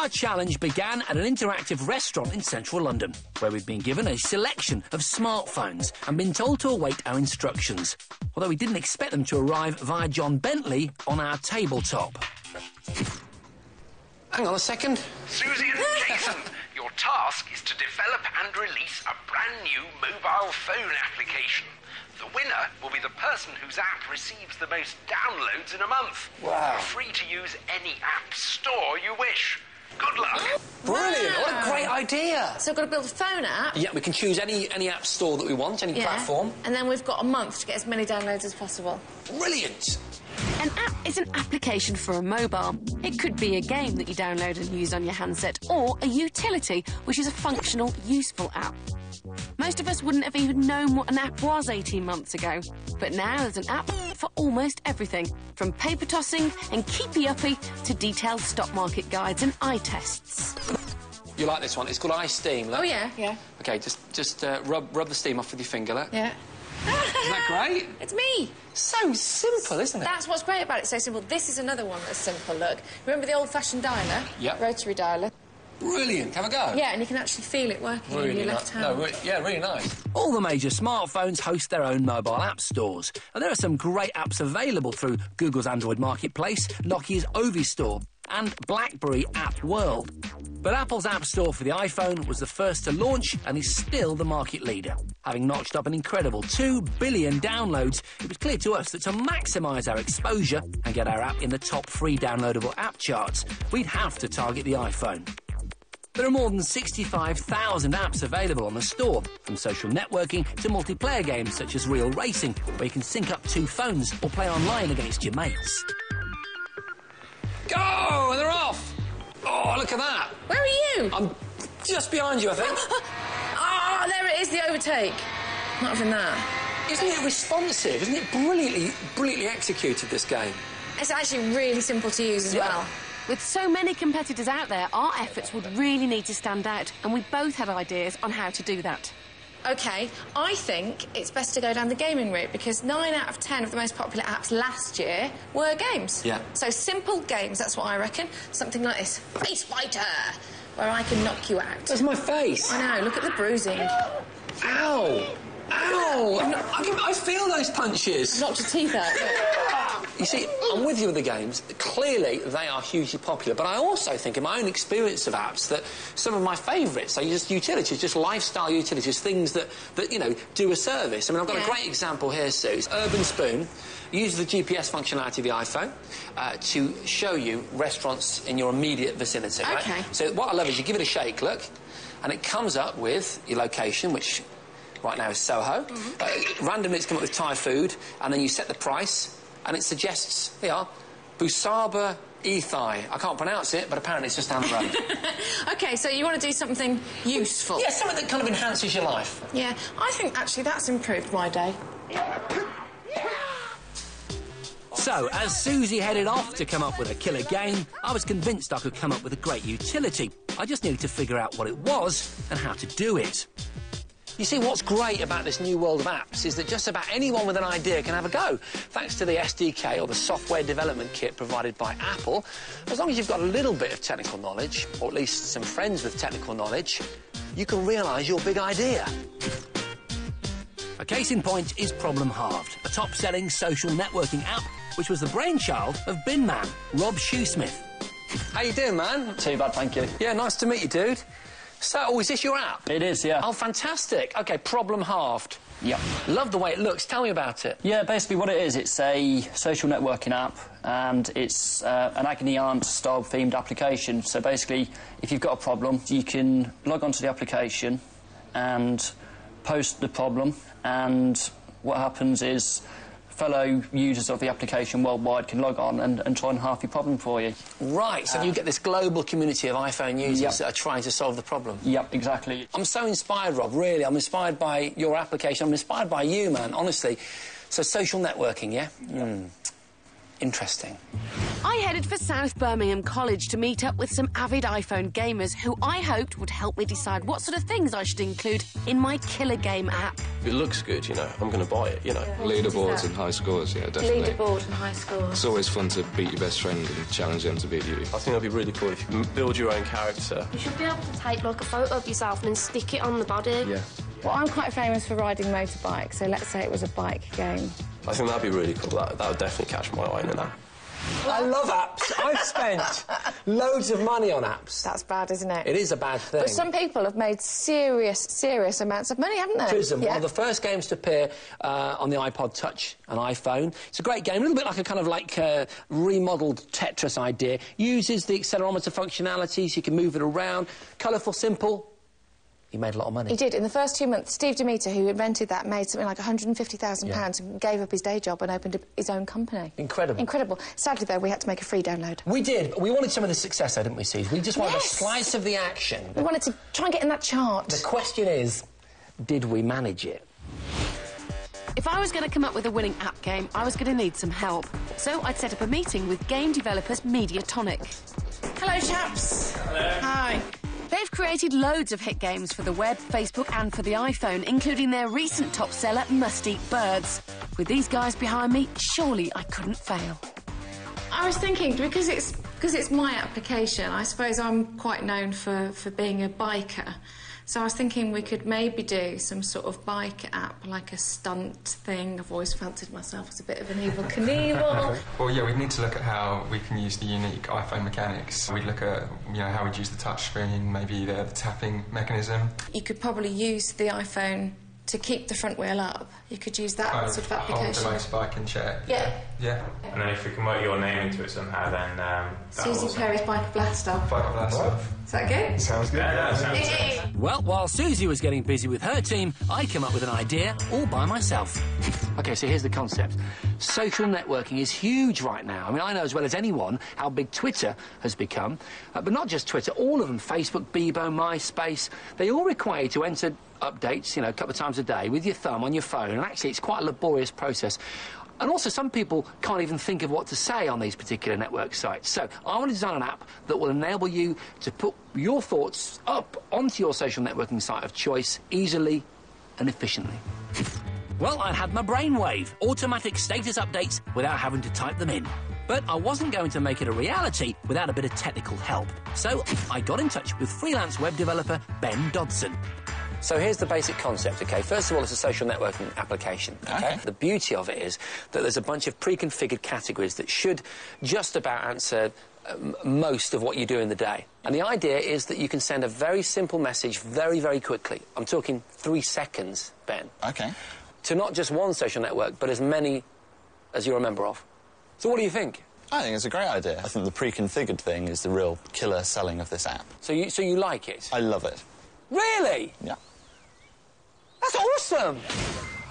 Our challenge began at an interactive restaurant in central London, where we'd been given a selection of smartphones and been told to await our instructions, although we didn't expect them to arrive via John Bentley on our tabletop. Hang on a second. Susie and Jason, your task is to develop and release a brand new mobile phone application. The winner will be the person whose app receives the most downloads in a month. Wow. You're free to use any app store you wish. Good luck. Brilliant. What a great idea. So we've got to build a phone app. Yeah, we can choose any app store that we want, any platform. And then we've got a month to get as many downloads as possible. Brilliant. An app is an application for a mobile. It could be a game that you download and use on your handset, or a utility, which is a functional, useful app. Most of us wouldn't have even known what an app was 18 months ago. But now there's an app for almost everything, from paper tossing and keepy-uppy to detailed stock market guides and eye tests. You like this one? It's called iSteam, look. Oh, yeah, yeah. OK, just rub the steam off with your finger, look. Yeah. Isn't that great? It's me. So simple, isn't it? That's what's great about it. It's so simple. This is another one that's simple, look. Remember the old-fashioned dialer? Yeah. Rotary dialer. Brilliant. Have a go. Yeah, and you can actually feel it working in your left hand. No, yeah, really nice. All the major smartphones host their own mobile app stores, and there are some great apps available through Google's Android Marketplace, Nokia's Ovi Store, and BlackBerry App World. But Apple's App Store for the iPhone was the first to launch and is still the market leader. Having notched up an incredible 2 billion downloads, it was clear to us that to maximise our exposure and get our app in the top 3 downloadable app charts, we'd have to target the iPhone. There are more than 65,000 apps available on the store, from social networking to multiplayer games such as Real Racing, where you can sync up 2 phones or play online against your mates. Go! And they're off! Oh, look at that! Where are you? I'm just behind you, I think. Ah, there it is, the overtake. Not even that. Isn't it responsive? Isn't it brilliantly executed, this game? It's actually really simple to use as well. With so many competitors out there, our efforts would really need to stand out, and we both had ideas on how to do that. OK, I think it's best to go down the gaming route, because 9 out of 10 of the most popular apps last year were games. Yeah. So simple games, that's what I reckon. Something like this, Face Fighter, where I can knock you out. That's my face. I know, look at the bruising. Ow! Ow! I feel those punches. Knocked your teeth out. You see, I'm with you with the games. Clearly, they are hugely popular. But I also think, in my own experience of apps, that some of my favourites are just utilities, just lifestyle utilities, things that you know, do a service. I mean, I've got a great example here, Sue. Urban Spoon uses the GPS functionality of the iPhone to show you restaurants in your immediate vicinity, right? OK. So what I love is you give it a shake, look, and it comes up with your location, which right now is Soho. Randomly, it's come up with Thai food, and then you set the price, and it suggests, they are, Busaba Ethai. I can't pronounce it, but apparently it's just down the road. OK, so you want to do something useful? Yeah, something that kind of enhances your life. Yeah, I think, actually, that's improved my day. So, as Susie headed off to come up with a killer game, I was convinced I could come up with a great utility. I just needed to figure out what it was and how to do it. You see, what's great about this new world of apps is that just about anyone with an idea can have a go. Thanks to the SDK, or the software development kit provided by Apple, as long as you've got a little bit of technical knowledge, or at least some friends with technical knowledge, you can realise your big idea. A case in point is Problem Halved, a top-selling social networking app which was the brainchild of Bin Man, Rob Shoesmith. How you doing, man? Not too bad, thank you. Yeah, nice to meet you, dude. So, is this your app? It is, yeah. Oh, fantastic. OK, Problem Halved. Yep. Love the way it looks. Tell me about it. Yeah, basically what it is, it's a social networking app, and it's an agony aunt-style themed application. So basically, if you've got a problem, you can log onto the application and post the problem, and what happens is fellow users of the application worldwide can log on and try and halve your problem for you. Right, so you get this global community of iPhone users that are trying to solve the problem. Yep, exactly. I'm so inspired, Rob, really. I'm inspired by your application. I'm inspired by you, man, honestly. So social networking, yeah? Interesting. I headed for South Birmingham College to meet up with some avid iPhone gamers who I hoped would help me decide what sort of things I should include in my killer game app. If it looks good, you know, I'm going to buy it, you know. Yeah. Leaderboards and high scores, yeah, definitely. Leaderboard and high scores. It's always fun to beat your best friend and challenge them to beat you. I think that'd be really cool if you can build your own character. You should be able to take, like, a photo of yourself and then stick it on the body. Yeah. Well, I'm quite famous for riding motorbikes, so let's say it was a bike game. I think that'd be really cool. That would definitely catch my eye in that. I love apps. I've spent loads of money on apps. That's bad, isn't it? It is a bad thing. But some people have made serious amounts of money, haven't they? Prism, one of the first games to appear on the iPod Touch and iPhone. It's a great game, a little bit like a kind of like remodelled Tetris idea. Uses the accelerometer functionalities, so you can move it around. Colourful, simple. He made a lot of money. He did. In the first 2 months, Steve Demeter, who invented that, made something like £150,000 and gave up his day job and opened his own company. Incredible. Incredible. Sadly, though, we had to make a free download. We did, but we wanted some of the success, though, didn't we, Suze? We just wanted a slice of the action. We wanted to try and get in that chart. The question is, did we manage it? If I was going to come up with a winning app game, I was going to need some help. So I'd set up a meeting with game developers Mediatonic. Hello, chaps. Hello. Hi. They've created loads of hit games for the web, Facebook and for the iPhone, including their recent top seller, Must Eat Birds. With these guys behind me, surely I couldn't fail. I was thinking, because it's my application, I suppose I'm quite known for being a biker. So I was thinking we could maybe do some sort of bike app, like a stunt thing. I've always fancied myself as a bit of an evil Knievel. Well, yeah, we'd need to look at how we can use the unique iPhone mechanics. We'd look at, you know, how we'd use the touch screen, maybe the tapping mechanism. You could probably use the iPhone to keep the front wheel up. You could use that sort of application. Hold the motorbike in check. Yeah. Yeah. And then if we can work your name into it somehow, then... Susie Perry's Bike Blast Off. Bike Blast Off. Is that good? Sounds good. Yeah, sounds good. Well, while Susie was getting busy with her team, I came up with an idea all by myself. OK, so here's the concept. Social networking is huge right now. I mean, I know as well as anyone how big Twitter has become. But not just Twitter, all of them, Facebook, Bebo, MySpace, they all require you to enter updates, you know, a couple of times a day with your thumb on your phone, and actually it's quite a laborious process. And also, some people can't even think of what to say on these particular network sites. So I want to design an app that will enable you to put your thoughts up onto your social networking site of choice easily and efficiently. Well, I had my brainwave, automatic status updates without having to type them in. But I wasn't going to make it a reality without a bit of technical help. So I got in touch with freelance web developer Ben Dodson. So here's the basic concept, OK? First of all, it's a social networking application, OK? The beauty of it is that there's a bunch of pre-configured categories that should just about answer most of what you do in the day. And the idea is that you can send a very simple message very, very quickly. I'm talking 3 seconds, Ben. OK. To not just one social network, but as many as you're a member of. So what do you think? I think it's a great idea. I think the pre-configured thing is the real killer selling of this app. So you like it? I love it. Really? Yeah. That's awesome!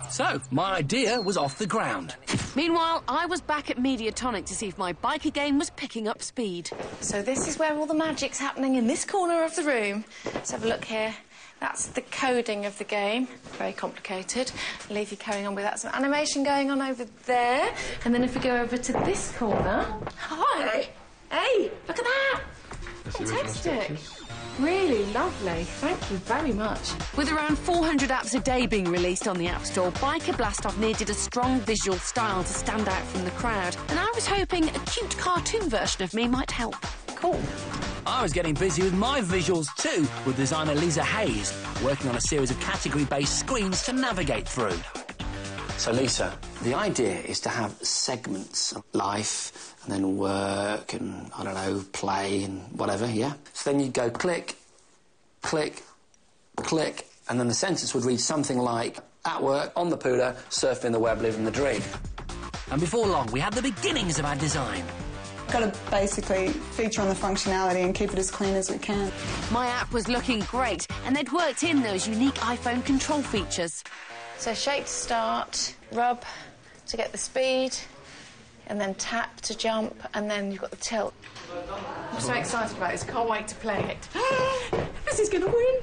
So, my idea was off the ground. Meanwhile, I was back at Mediatonic to see if my biker game was picking up speed. So this is where all the magic's happening, in this corner of the room. Let's have a look here. That's the coding of the game. Very complicated. I'll leave you carrying on with that. Some animation going on over there. And then if we go over to this corner... Hi! Hey, look at that! Fantastic. Really lovely. Thank you very much. With around 400 apps a day being released on the App Store, Biker Blast-Off needed a strong visual style to stand out from the crowd. And I was hoping a cute cartoon version of me might help. Cool. I was getting busy with my visuals too, with designer Lisa Hayes, working on a series of category-based screens to navigate through. So, Lisa, the idea is to have segments of life and then work and, I don't know, play and whatever, yeah? So then you'd go click, click, click, and then the sentence would read something like, at work, on the pooler, surfing the web, living the dream. And before long, we had the beginnings of our design. Got to basically feature on the functionality and keep it as clean as we can. My app was looking great, and they'd worked in those unique iPhone control features. So shake to start, rub to get the speed, and then tap to jump, and then you've got the tilt. I'm so excited about this, can't wait to play it. This is going to win.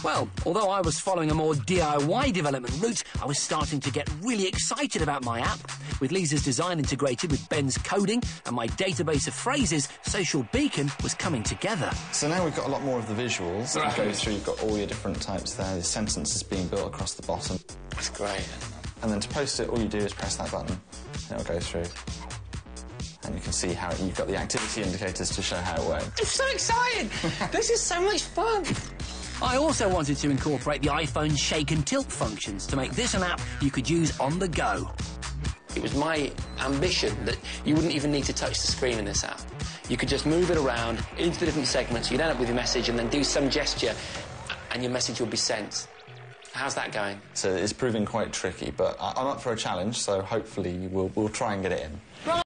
Well, although I was following a more DIY development route, I was starting to get really excited about my app, With Lisa's design integrated with Ben's coding and my database of phrases, Social Beacon was coming together. So now we've got a lot more of the visuals. Right. You go through, you've got all your different types there, the sentences being built across the bottom. That's great. And then to post it, all you do is press that button, and it'll go through. And you can see how you've got the activity indicators to show how it works. I'm so excited! This is so much fun! I also wanted to incorporate the iPhone's shake and tilt functions to make this an app you could use on the go. It was my ambition that you wouldn't even need to touch the screen in this app. You could just move it around into the different segments, you'd end up with your message and then do some gesture and your message will be sent. How's that going? So it's proving quite tricky, but I'm up for a challenge, so hopefully we'll try and get it in.